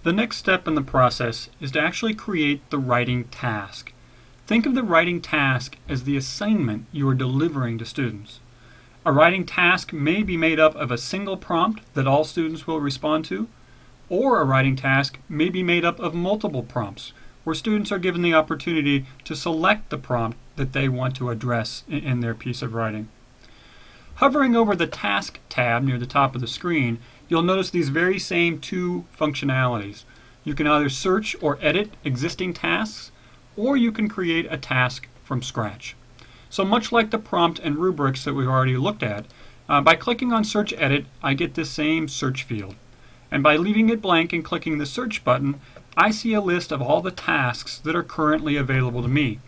The next step in the process is to actually create the writing task. Think of the writing task as the assignment you are delivering to students. A writing task may be made up of a single prompt that all students will respond to, or a writing task may be made up of multiple prompts, where students are given the opportunity to select the prompt that they want to address in their piece of writing. Hovering over the Task tab near the top of the screen, you'll notice these very same two functionalities. You can either search or edit existing tasks, or you can create a task from scratch. So much like the prompt and rubrics that we've already looked at, by clicking on Search Edit, I get this same search field. And by leaving it blank and clicking the Search button, I see a list of all the tasks that are currently available to me.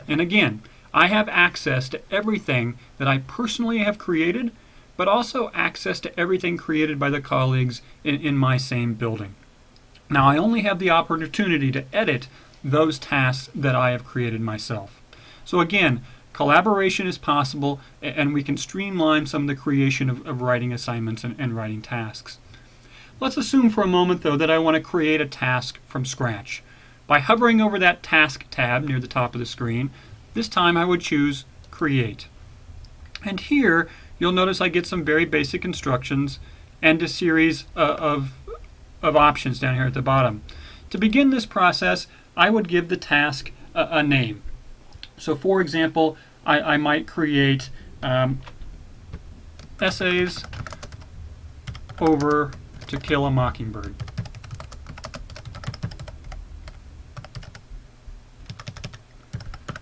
And again, I have access to everything that I personally have created, but also access to everything created by the colleagues in my same building. Now, I only have the opportunity to edit those tasks that I have created myself. So again, collaboration is possible, and we can streamline some of the creation of writing assignments and writing tasks. Let's assume for a moment, though, that I want to create a task from scratch. By hovering over that Task tab near the top of the screen, this time I would choose Create. And here, you'll notice I get some very basic instructions and a series of options down here at the bottom. To begin this process, I would give the task a name. So for example, I might create essays over To Kill a Mockingbird.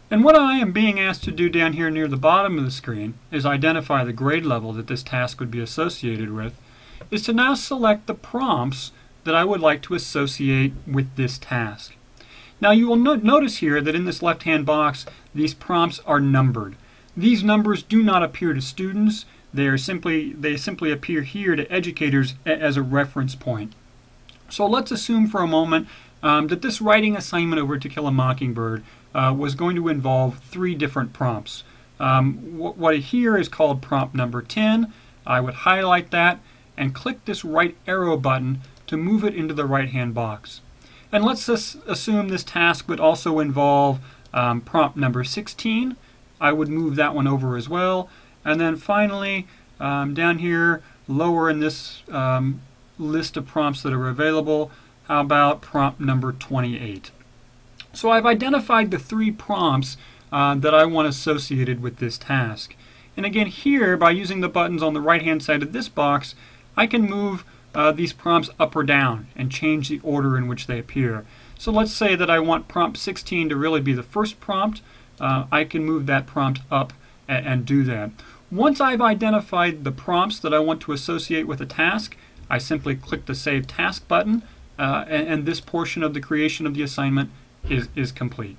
And what I am being asked to do down here near the bottom of the screen is identify the grade level that this task would be associated with, is to now select the prompts that I would like to associate with this task. Now you will notice here that in this left-hand box, these prompts are numbered. These numbers do not appear to students. They simply appear here to educators as a reference point. So let's assume for a moment that this writing assignment over To Kill a Mockingbird was going to involve 3 different prompts. What here is called prompt number 10. I would highlight that and click this right arrow button to move it into the right-hand box. And let's assume this task would also involve prompt number 16. I would move that one over as well. And then finally, down here, lower in this list of prompts that are available, how about prompt number 28? So I've identified the 3 prompts that I want associated with this task. And again, here, by using the buttons on the right-hand side of this box, I can move these prompts up or down and change the order in which they appear. So let's say that I want prompt 16 to really be the first prompt. I can move that prompt up and do that. Once I've identified the prompts that I want to associate with a task, I simply click the Save Task button, and this portion of the creation of the assignment is complete.